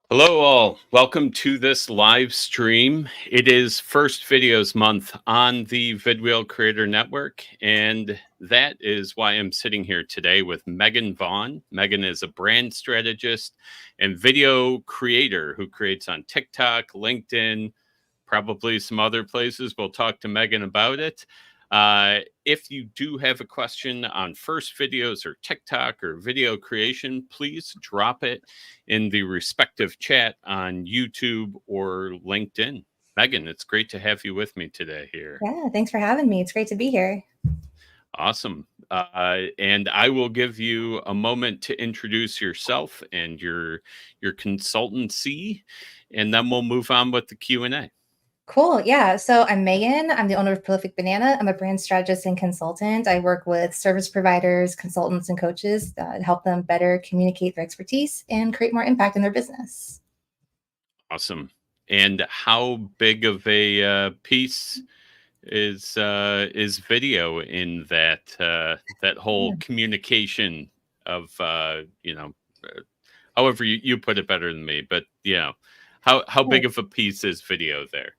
Hello, all. Welcome to this live stream. It is First Videos Month on the Vidwheel Creator Network, and that is why I'm sitting here today with Megan Vaughan. Megan is a brand strategist and video creator who creates on TikTok, LinkedIn, probably some other places. We'll talk to Megan about it. If you do have a question on first videos or TikTok or video creation, please drop it in the respective chat on YouTube or LinkedIn. Megan, it's great to have you with me today here. Yeah, thanks for having me. It's great to be here. Awesome. And I will give you a moment to introduce yourself and your consultancy, and then we'll move on with the Q&A. Cool. Yeah. So I'm Megan. I'm the owner of Prolific Banana. I'm a brand strategist and consultant. I work with service providers, consultants, and coaches to help them better communicate their expertise and create more impact in their business. Awesome. And how big of a piece is video in that whole Yeah. communication of however you put it better than me, but how big of a piece is video there?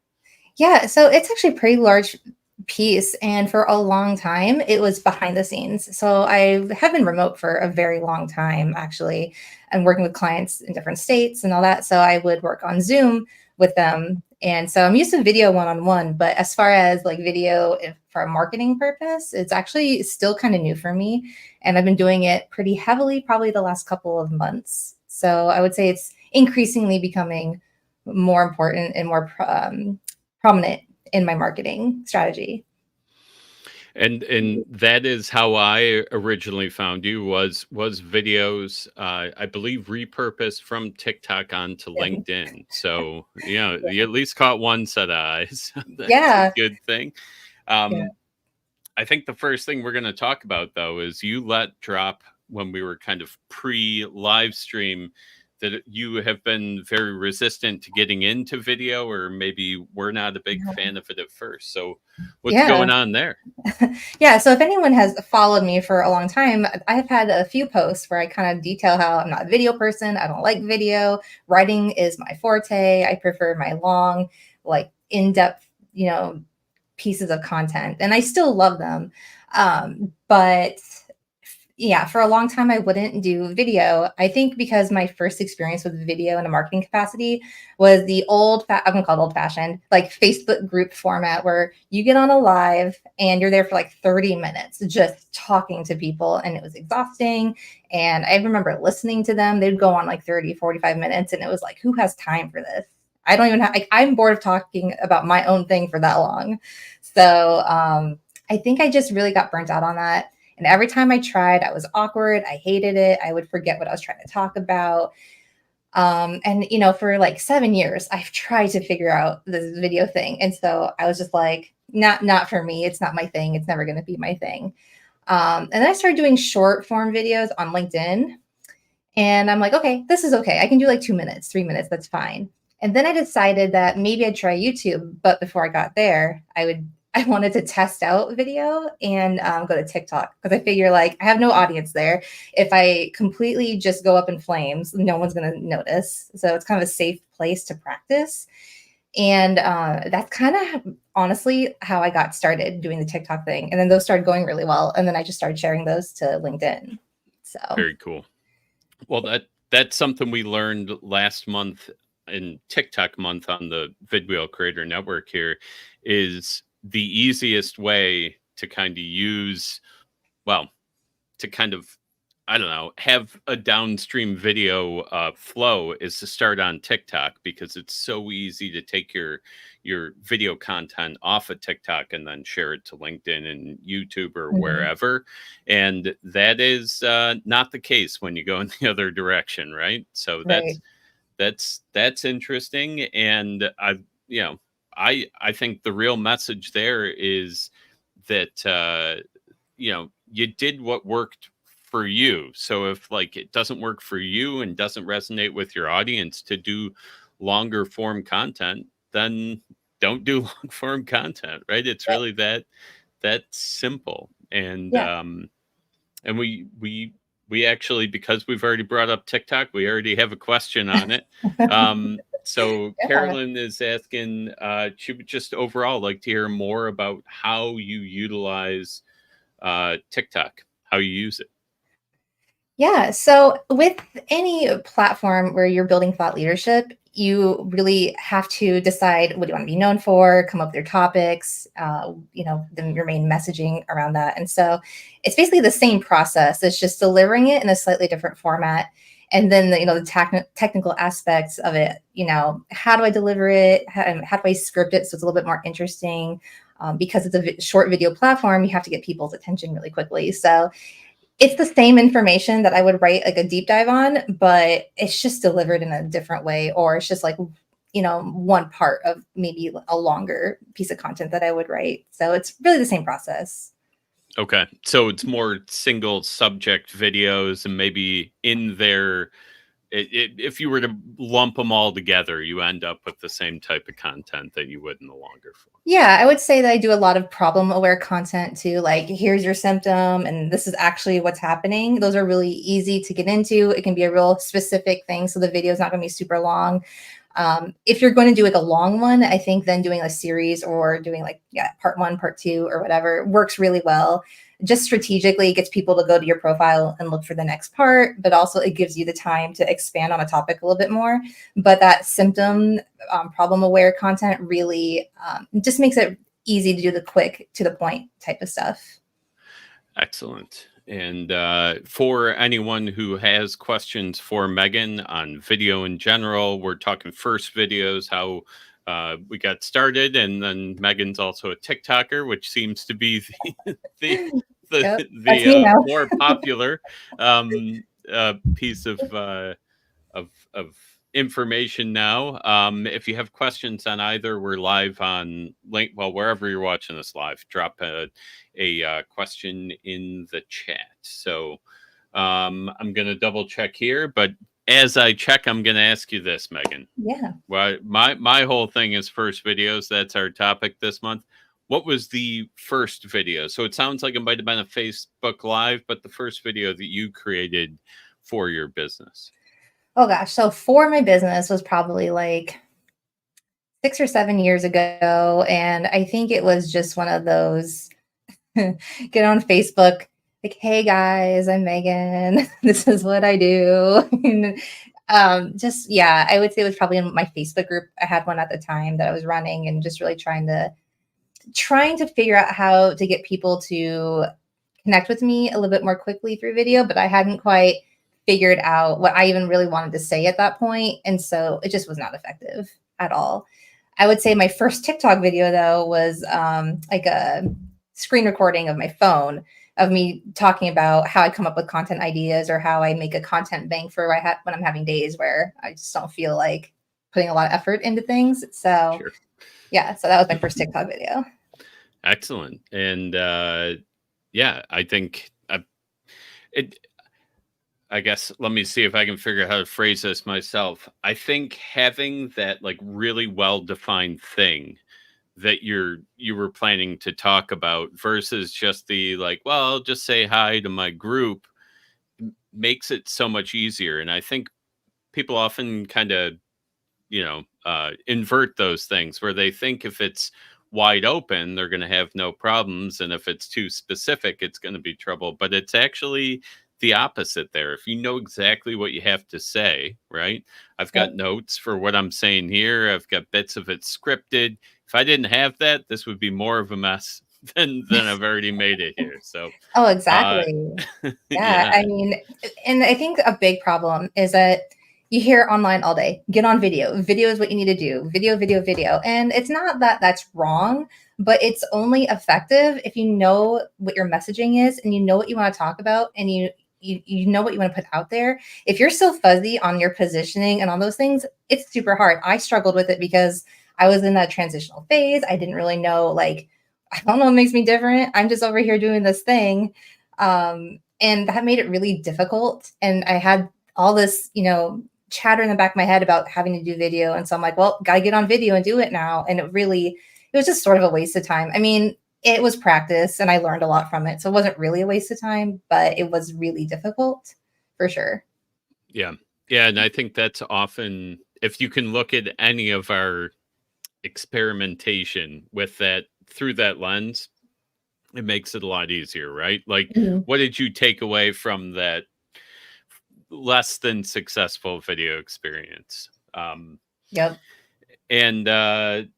Yeah, so it's actually a pretty large piece. And for a long time, it was behind the scenes. So I have been remote for a very long time, actually, and working with clients in different states and all that. So I would work on Zoom with them. And so I'm used to video one-on-one, but as far as like video for a marketing purpose, it's actually still kind of new for me. And I've been doing it pretty heavily, probably the last couple of months. So I would say it's increasingly becoming more important and more prominent in my marketing strategy. And that is how I originally found you was videos, I believe repurposed from TikTok onto LinkedIn. So you at least caught one set of eyes. That's a Yeah. good thing. Yeah. Um, I think the first thing we're going to talk about, though, is you let drop when we were kind of pre-live stream that you have been very resistant to getting into video, or maybe we're not a big fan of it at first. So what's Yeah. going on there? Yeah. So if anyone has followed me for a long time, I've had a few posts where I kind of detail how I'm not a video person. I don't like video. Writing is my forte. I prefer my long, like in-depth, pieces of content. And I still love them. But yeah, for a long time, I wouldn't do video. I think because my first experience with video in a marketing capacity was the I'm gonna call it old fashioned, like Facebook group format where you get on a live and you're there for like 30 minutes just talking to people. And it was exhausting. And I remember listening to them. They'd go on like 30, 45 minutes. And it was like, who has time for this? I don't even have, like, I'm bored of talking about my own thing for that long. So I think I just really got burnt out on that. And every time I tried, I was awkward. I hated it. I would forget what I was trying to talk about. And for like 7 years, I've tried to figure out this video thing. And so I was just like, not for me. It's not my thing. It's never going to be my thing. And then I started doing short form videos on LinkedIn. And I'm like, okay, this is okay. I can do like 2 minutes, 3 minutes. That's fine. And then I decided that maybe I'd try YouTube. But before I got there, I wanted to test out video and go to TikTok because I figure like I have no audience there. If I completely just go up in flames, no one's going to notice. So it's kind of a safe place to practice. And that's kind of honestly how I got started doing the TikTok thing. And then those started going really well. And then I just started sharing those to LinkedIn. So Very cool. Well, that's something we learned last month in TikTok month on the Vidwheel Creator Network here is the easiest way to kind of use, well, to kind of, I don't know, have a downstream video flow is to start on TikTok because it's so easy to take your video content off of TikTok and then share it to LinkedIn and YouTube or mhm. wherever. And that is not the case when you go in the other direction, right? So Right. that's interesting. And I think the real message there is that you did what worked for you. So if like it doesn't work for you and doesn't resonate with your audience to do longer form content, then don't do long form content, right? It's Right. really that simple. And Yeah. and we we actually, because we've already brought up TikTok, we already have a question on it. So Yeah. Carolyn is asking, she would just overall like to hear more about how you utilize TikTok, how you use it. Yeah. So with any platform where you're building thought leadership, you really have to decide what you want to be known for, come up with your topics, then your main messaging around that. And so it's basically the same process. It's just delivering it in a slightly different format. And then the technical aspects of it, how do I deliver it? How do I script it so it's a little bit more interesting? Because it's a short video platform, you have to get people's attention really quickly. So it's the same information that I would write like a deep dive on, but it's just delivered in a different way, or it's just like, one part of maybe a longer piece of content that I would write. So it's really the same process. Okay. So it's more single subject videos, and maybe in there, if you were to lump them all together, you end up with the same type of content that you would in the longer form. Yeah, I would say that I do a lot of problem aware content too. Like, here's your symptom, and this is actually what's happening. Those are really easy to get into. It can be a real specific thing. So the video is not going to be super long. If you're going to do like a long one, I think then doing a series or doing part 1, part 2, or whatever works really well. Just strategically, it gets people to go to your profile and look for the next part, but also it gives you the time to expand on a topic a little bit more. But that symptom problem aware content really just makes it easy to do the quick to the point type of stuff. Excellent. And for anyone who has questions for Megan on video in general, we're talking first videos, how we got started, and then Megan's also a TikToker, which seems to be the Yep, that's me now. more popular piece of information now. If you have questions on either, we're live on link. Well, wherever you're watching this live, drop a question in the chat. So I'm going to double check here, but as I check, I'm going to ask you this, Megan. Yeah. Well, my whole thing is first videos. That's our topic this month. What was the first video? So it sounds like it might have been a Facebook Live, but the first video that you created for your business. Oh gosh. So for my business was probably like 6 or 7 years ago. And I think it was just one of those get on Facebook, like, hey guys, I'm Megan. This is what I do. And, yeah, I would say it was probably in my Facebook group. I had one at the time that I was running and just really trying to figure out how to get people to connect with me a little bit more quickly through video, but I hadn't quite figured out what I even really wanted to say at that point. And so it just was not effective at all. I would say my first TikTok video though was like a screen recording of my phone of me talking about how I come up with content ideas or how I make a content bank for when I'm having days where I just don't feel like putting a lot of effort into things. So Sure. Yeah, so that was my first TikTok video. Excellent. And yeah, I think I guess let me see if I can figure out how to phrase this myself. I think having that like really well defined thing that you were planning to talk about versus just the like, well, I'll just say hi to my group makes it so much easier. And I think people often kind of, invert those things where they think if it's wide open, they're going to have no problems. And if it's too specific, it's going to be trouble. But it's actually the opposite there. If you know exactly what you have to say, right? I've got notes for what I'm saying here. I've got bits of it scripted. If I didn't have that, this would be more of a mess than I've already made it here. So, Oh, exactly. Yeah. yeah, I mean, and I think a big problem is that you hear online all day, get on video. Video is what you need to do. Video, video, video. And it's not that that's wrong, but it's only effective if you know what your messaging is and you know what you want to talk about and you know what you want to put out there. If you're so fuzzy on your positioning and on those things, it's super hard. I struggled with it because I was in that transitional phase. I didn't really know, like, I don't know what makes me different. I'm just over here doing this thing. And that made it really difficult. And I had all this, chatter in the back of my head about having to do video. And so I'm like, well, gotta get on video and do it now. And it was just sort of a waste of time. I mean, it was practice and I learned a lot from it. So it wasn't really a waste of time, but it was really difficult. for sure. Yeah. Yeah. And I think that's often, if you can look at any of our experimentation with that through that lens, it makes it a lot easier, right? Like, Mhm. what did you take away from that less than successful video experience? Yep. And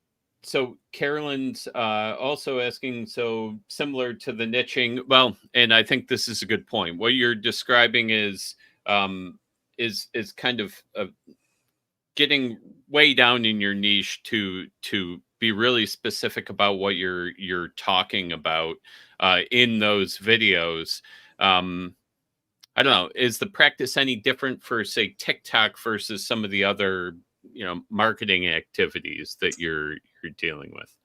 so Carolyn's also asking, so similar to the niching, well, and I think this is a good point. What you're describing um, is kind of getting way down in your niche to be really specific about what you're talking about in those videos. Um, I don't know. Is the practice any different for, say, TikTok versus some of the other, marketing activities that you're dealing with?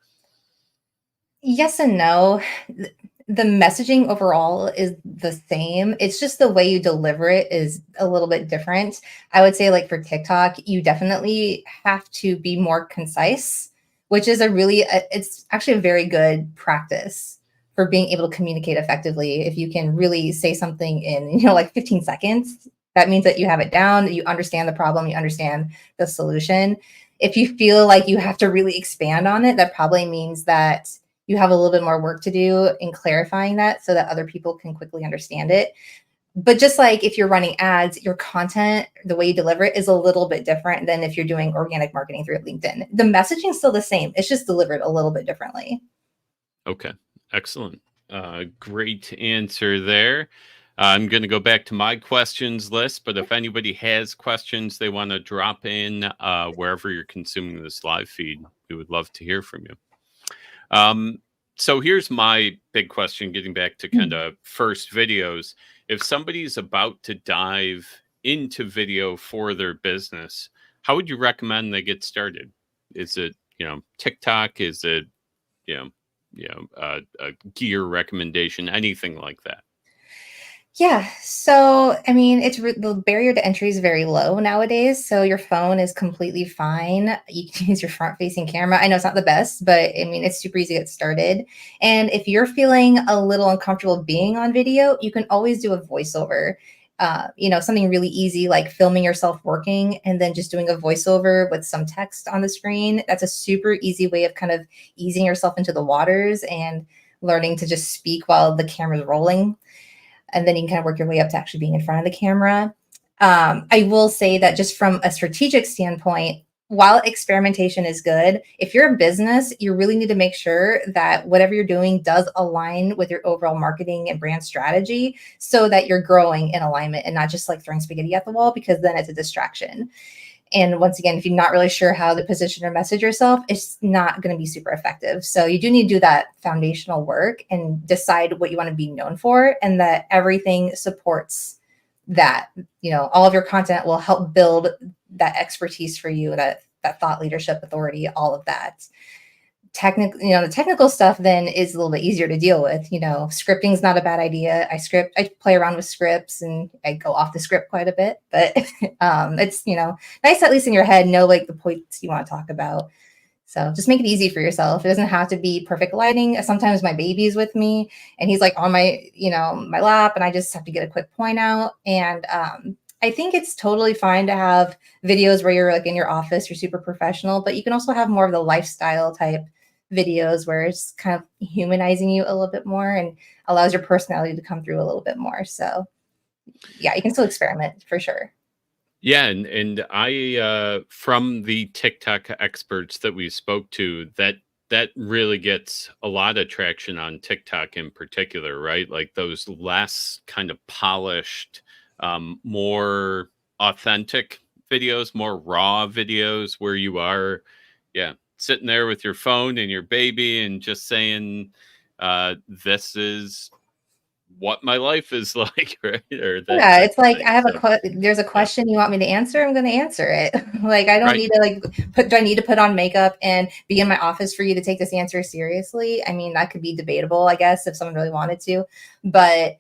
Yes and no. The messaging overall is the same. It's just the way you deliver it is a little bit different. I would say, like for TikTok, you definitely have to be more concise, which is it's actually a very good practice for being able to communicate effectively. If you can really say something in, like 15 seconds, that means that you have it down, you understand the problem, you understand the solution. If you feel like you have to really expand on it, that probably means that you have a little bit more work to do in clarifying that so that other people can quickly understand it. But just like if you're running ads, your content, the way you deliver it is a little bit different than if you're doing organic marketing through LinkedIn. The messaging's still the same. It's just delivered a little bit differently. Okay, excellent. Great answer there. I'm going to go back to my questions list, but if anybody has questions they want to drop in wherever you're consuming this live feed, we would love to hear from you. So here's my big question, getting back to kind of first videos. If somebody's about to dive into video for their business, how would you recommend they get started? Is it, TikTok? Is it, you know, a gear recommendation, anything like that? Yeah. So, I mean, the barrier to entry is very low nowadays. So your phone is completely fine. You can use your front facing camera. I know it's not the best, but I mean, it's super easy to get started. And if you're feeling a little uncomfortable being on video, you can always do a voiceover. Something really easy like filming yourself working and then just doing a voiceover with some text on the screen. That's a super easy way of kind of easing yourself into the waters and learning to just speak while the camera's rolling, and then you can kind of work your way up to actually being in front of the camera. I will say that just from a strategic standpoint, while experimentation is good, if you're a business, you really need to make sure that whatever you're doing does align with your overall marketing and brand strategy so that you're growing in alignment and not just like throwing spaghetti at the wall, because then it's a distraction. And once again, if you're not really sure how to position or message yourself, it's not going to be super effective. So you do need to do that foundational work and decide what you want to be known for, and that everything supports that. All of your content will help build that expertise for you, that thought leadership authority, all of that. The technical stuff then is a little bit easier to deal with. Scripting is not a bad idea. I play around with scripts and I go off the script quite a bit, but it's, nice at least in your head, know like the points you want to talk about. So just make it easy for yourself. It doesn't have to be perfect lighting. Sometimes my baby's with me and he's like on my lap, and I just have to get a quick point out. And I think it's totally fine to have videos where you're like in your office, you're super professional, but you can also have more of the lifestyle type videos where it's kind of humanizing you a little bit more and allows your personality to come through a little bit more. So yeah, you can still experiment for sure. Yeah, and I from the TikTok experts that we spoke to, that really gets a lot of traction on TikTok in particular, right? Like those less kind of polished, more authentic videos, more raw videos where you are, yeah, sitting there with your phone and your baby and just saying, this is what my life is like, right? Or that Yeah, type it's of like thing. So there's a yeah, question you want me to answer, I'm going to answer it. Like I don't right. need to do I need to put on makeup and be in my office for you to take this answer seriously? I mean, that could be debatable, I guess, if someone really wanted to. But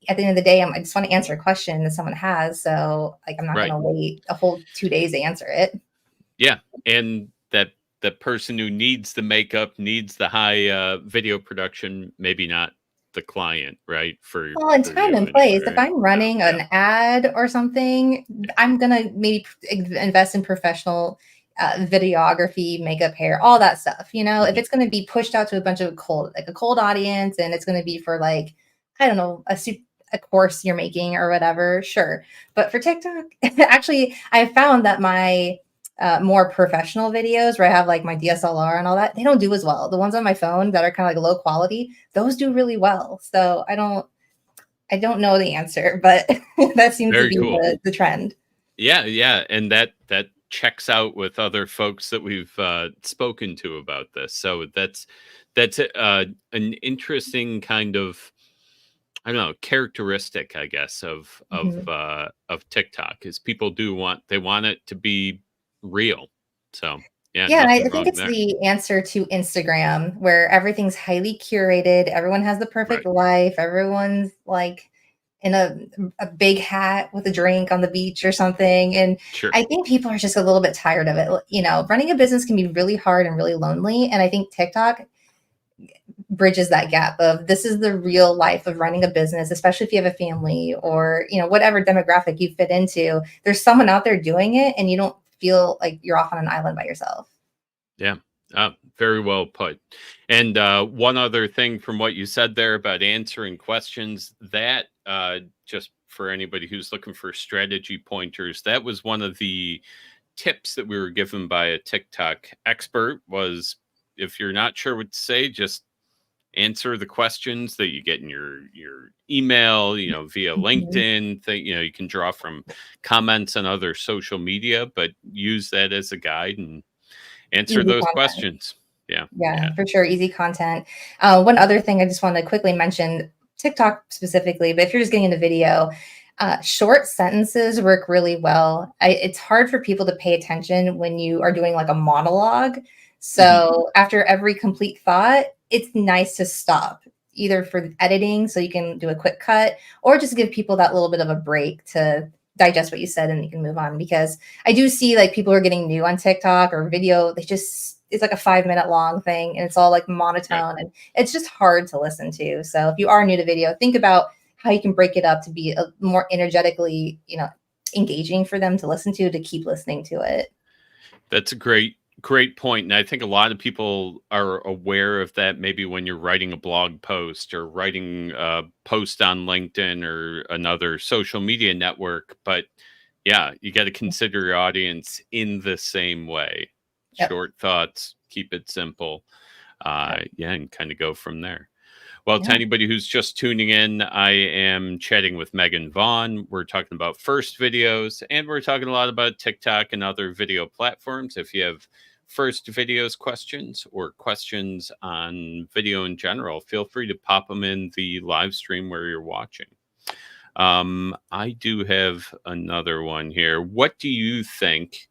at the end of the day, I just want to answer a question that someone has. So like I'm not going Right. to wait a whole 2 days to answer it. Yeah, and that person who needs the makeup, needs the high video production, maybe not the client, right? Well, in For time you and place, if anyway, right? I'm So running yeah. an ad or something, I'm gonna maybe invest in professional videography, makeup, hair, all that stuff. If Mhm. it's gonna be pushed out to a bunch of like a cold audience, and it's gonna be for like, I don't know, a course you're making or whatever, sure. But for TikTok, actually, I found that my more professional videos where I have like my DSLR and all that, they don't do as well. The ones on my phone that are kind of like low quality, those do really well. So I don't know the answer, but that seems to Very be cool. the trend. Yeah, yeah, and that checks out with other folks that we've spoken to about this. So that's an interesting kind of, I don't know, characteristic, I guess, Mhm. of TikTok is people do want they want it to be real. So yeah, Yeah, and I nothing think wrong it's there. the answer to Instagram where everything's highly curated, everyone has the perfect Right. life, everyone's, like, in a big hat with a drink on the beach or something, and Sure. I think people are just a little bit tired of it. Running a business can be really hard and really lonely, and I think TikTok bridges that gap of this is the real life of running a business, especially if you have a family or whatever demographic you fit into. There's someone out there doing it, and you don't feel like you're off on an island by yourself. Yeah. Very well put. And one other thing from what you said there about answering questions, that just for anybody who's looking for strategy pointers, that was one of the tips that we were given by a TikTok expert was if you're not sure what to say, just answer the questions that you get in your email, via Mhm. LinkedIn. You can draw from comments on other social media, but use that as a guide and answer Easy those content. questions. Yeah, Yeah, yeah. for sure. Easy content. One other thing I just want to quickly mention, TikTok specifically, but if you're just getting into video, short sentences work really well. It's hard for people to pay attention when you are doing like a monologue. Mhm. So after every complete thought, it's nice to stop, either for editing, so you can do a quick cut, or just give people that little bit of a break to digest what you said and you can move on. Because I do see like people who are getting new on TikTok or video, it's like a 5 minute long thing and it's all like Right. monotone and it's just hard to listen to. So if you are new to video, think about how you can break it up to be a more energetically, engaging for them to listen to keep listening to it. That's a great point, and I think a lot of people are aware of that maybe when you're writing a blog post or writing a post on LinkedIn or another social media network, but yeah, you gotta consider your audience in the same way. Yep. Short thoughts, keep it simple, Yep. yeah, and kinda go from there. Well, to Yeah. anybody who's just tuning in, I am chatting with Megan Vaughan. We're talking about first videos and we're talking a lot about TikTok and other video platforms. If you have first videos questions or questions on video in general, feel free to pop them in the live stream where you're watching. I do have another one here. What do you think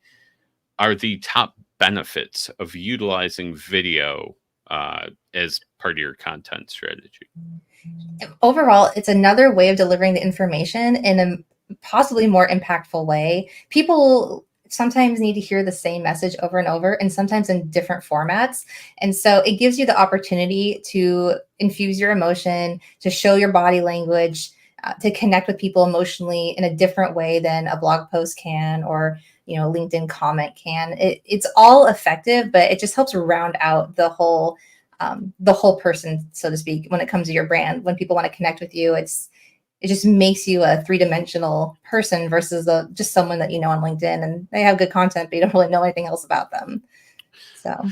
are the top benefits of utilizing video as part of your content strategy? Overall, it's another way of delivering the information in a possibly more impactful way. People sometimes need to hear the same message over and over, and sometimes in different formats. And so it gives you the opportunity to infuse your emotion, to show your body language, to connect with people emotionally in a different way than a blog post can or LinkedIn comment can. It's all effective, but it just helps round out the whole person, so to speak, when it comes to your brand. When people want to connect with you, it just makes you a three-dimensional person versus just someone that you know on LinkedIn and they have good content, but you don't really know anything else about them. So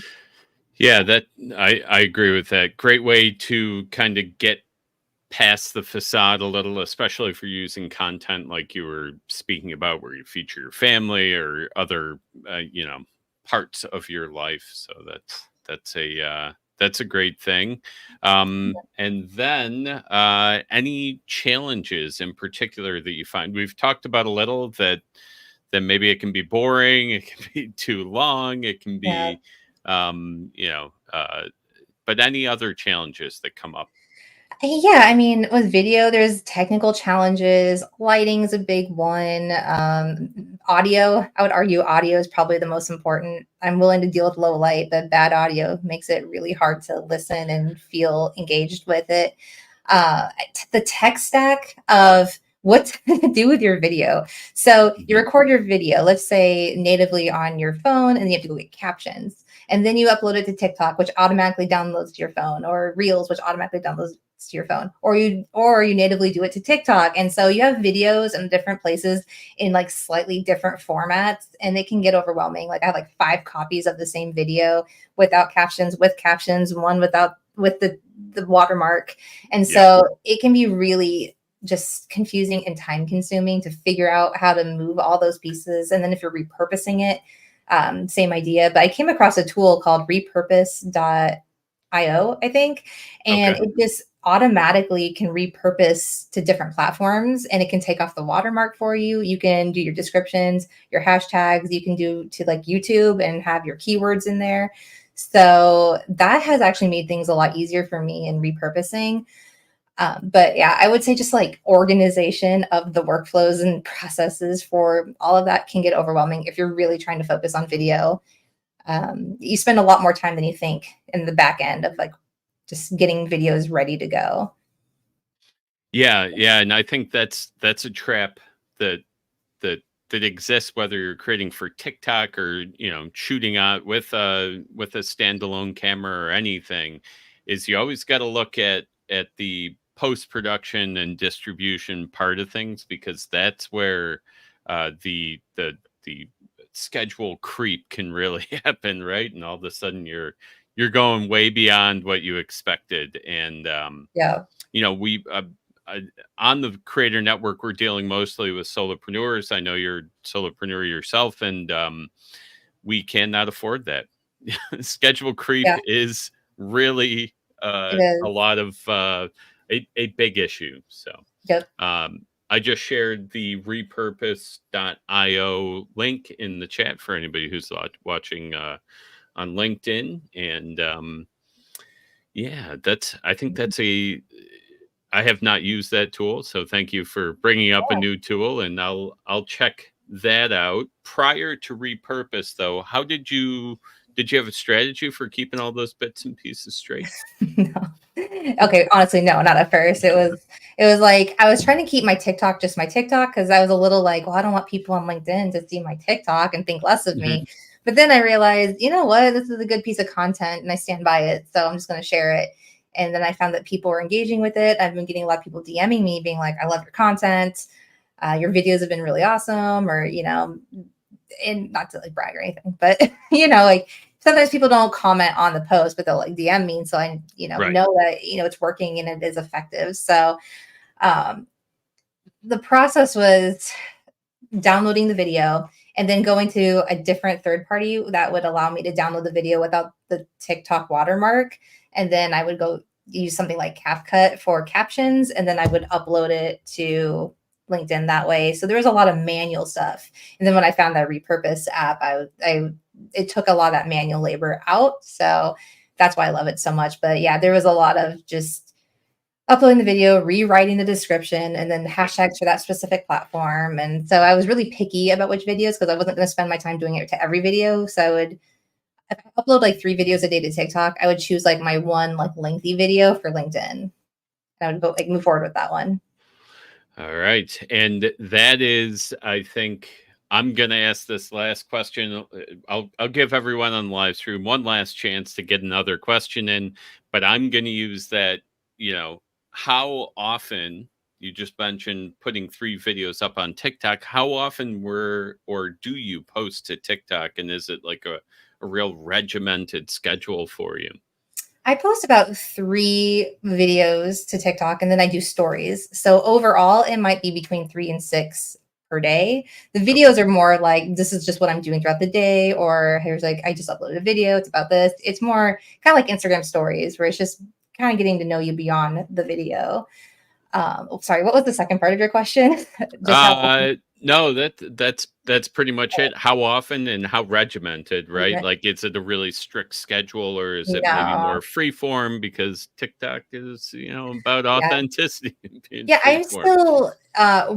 Yeah, that I agree with that. Great way to kind of get past the facade a little, especially if you're using content like you were speaking about, where you feature your family or other, parts of your life. So that's a great thing. And then any challenges in particular that you find? We've talked about a little that maybe it can be boring, it can be too long, it can yeah. be um, you know, uh, but any other challenges that come up? Yeah, I mean, with video, there's technical challenges. Lighting is a big one. Audio, I would argue audio is probably the most important. I'm willing to deal with low light, but bad audio makes it really hard to listen and feel engaged with it. the tech stack of what to do with your video. So you record your video, let's say natively on your phone, and you have to go get captions. And then you upload it to TikTok, which automatically downloads to your phone, or Reels, which automatically downloads to your phone, or you natively do it to TikTok. And so you have videos in different places in like slightly different formats, and it can get overwhelming. Like I have like 5 copies of the same video without captions, with captions, one without, with the watermark. And so it can be really just confusing and time consuming to figure out how to move all those pieces. And then if you're repurposing it, same idea. But I came across a tool called repurpose.io, I think, and it just automatically can repurpose to different platforms, and it can take off the watermark for you. You can do your descriptions, your hashtags, you can do to like YouTube and have your keywords in there. So that has actually made things a lot easier for me in repurposing. But yeah, I would say just like organization of the workflows and processes for all of that can get overwhelming if you're really trying to focus on video. You spend a lot more time than you think in the back end of like just getting videos ready to go. Yeah, and I think that's a trap that exists, whether you're creating for TikTok or shooting out with a standalone camera or anything. Is you always got to look at the post-production and distribution part of things, because that's where the schedule creep can really happen, right? And all of a sudden you're going way beyond what you expected. And we on the Creator Network, we're dealing mostly with solopreneurs. I know you're a solopreneur yourself, and we cannot afford that. Schedule creep is really a lot of a big issue. So I just shared the repurpose.io link in the chat for anybody who's watching on LinkedIn. And I think that's I have not used that tool, so thank you for bringing up a new tool, and I'll check that out. Prior to Repurpose, though, how did you have a strategy for keeping all those bits and pieces straight? No. Okay, honestly, no, not at first. It was like I was trying to keep my TikTok just my TikTok, because I was a little like, well, I don't want people on LinkedIn to see my TikTok and think less of me. But then I realized, you know what, this is a good piece of content and I stand by it, so I'm just going to share it. And then I found that people were engaging with it. I've been getting a lot of people DMing me being like, I love your content. Your videos have been really awesome, or, and not to like brag or anything, but, like sometimes people don't comment on the post, but they'll like DM me. And so I, know that, it's working and it is effective. So the process was downloading the video and then going to a different third party that would allow me to download the video without the TikTok watermark. And then I would go use something like CapCut for captions, and then I would upload it to LinkedIn that way. So there was a lot of manual stuff. And then when I found that Repurpose app, it took a lot of that manual labor out. So that's why I love it so much. But yeah, there was a lot of just uploading the video, rewriting the description, and then hashtags for that specific platform. And so I was really picky about which videos, because I wasn't going to spend my time doing it to every video. So I would, if I upload like 3 videos a day to TikTok, I would choose like my one like lengthy video for LinkedIn. And I would go like move forward with that one. All right. And that is, I think I'm going to ask this last question. I'll give everyone on the live stream one last chance to get another question in, but I'm going to use that, how often, you just mentioned putting 3 videos up on TikTok. How often do you post to TikTok? And is it like a real regimented schedule for you? I post about 3 videos to TikTok, and then I do stories. So overall, it might be between 3 and 6 per day. The videos are more like, this is just what I'm doing throughout the day, or here's like, I just uploaded a video, it's about this. It's more kind of like Instagram stories, where it's just kind of getting to know you beyond the video. Sorry, what was the second part of your question? No, that's pretty much it. How often and how regimented, right? Like, is it a really strict schedule or is it maybe No. more free form because TikTok is, about Yeah. authenticity and being Yeah, free I'm form. still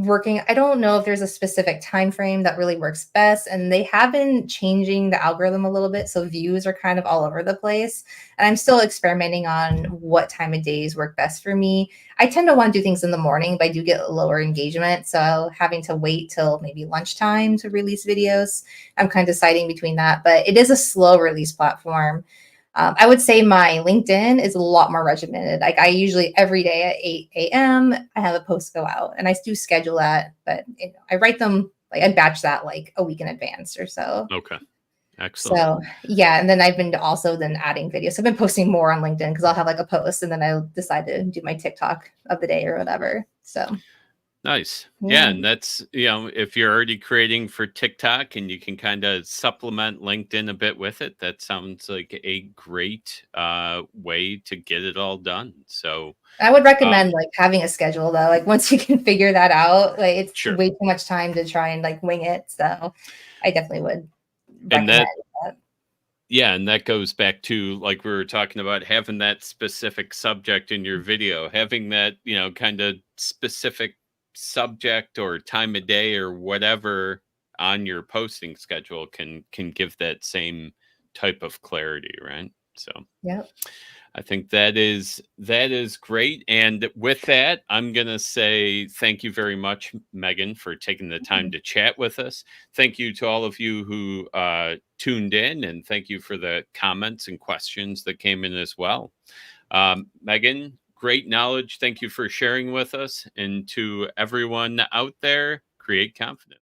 working. I don't know if there's a specific time frame that really works best, and they have been changing the algorithm a little bit, so views are kind of all over the place. And I'm still experimenting on what time of days work best for me. I tend to want to do things in the morning, but I do get lower engagement, so having to wait till maybe lunchtime to release videos. I'm kind of deciding between that, but it is a slow release platform. I would say my LinkedIn is a lot more regimented. Like I usually every day at 8 a.m. I have a post go out, and I do schedule that, but I write them like I batch that like a week in advance or so. Okay. Excellent. So yeah, and then I've been also then adding videos. I've been posting more on LinkedIn because I'll have like a post, and then I'll decide to do my TikTok of the day or whatever. So Nice. Yeah, yeah, and that's, if you're already creating for TikTok and you can kind of supplement LinkedIn a bit with it, that sounds like a great way to get it all done. So, I would recommend um, like having a schedule though. Like once you can figure that out, like it's sure. way too much time to try and like wing it. So I definitely would And recommend that that. Yeah, and that goes back to, like we were talking about, having that specific subject in your video, having that, kind of specific subject or time of day or whatever on your posting schedule can give that same type of clarity, right? So Yep. I think that is great. And with that, I'm gonna say thank you very much, Megan, for taking the time to chat with us. Thank you to all of you who tuned in, and thank you for the comments and questions that came in as well. Megan, great knowledge. Thank you for sharing with us. And to everyone out there, create confidence.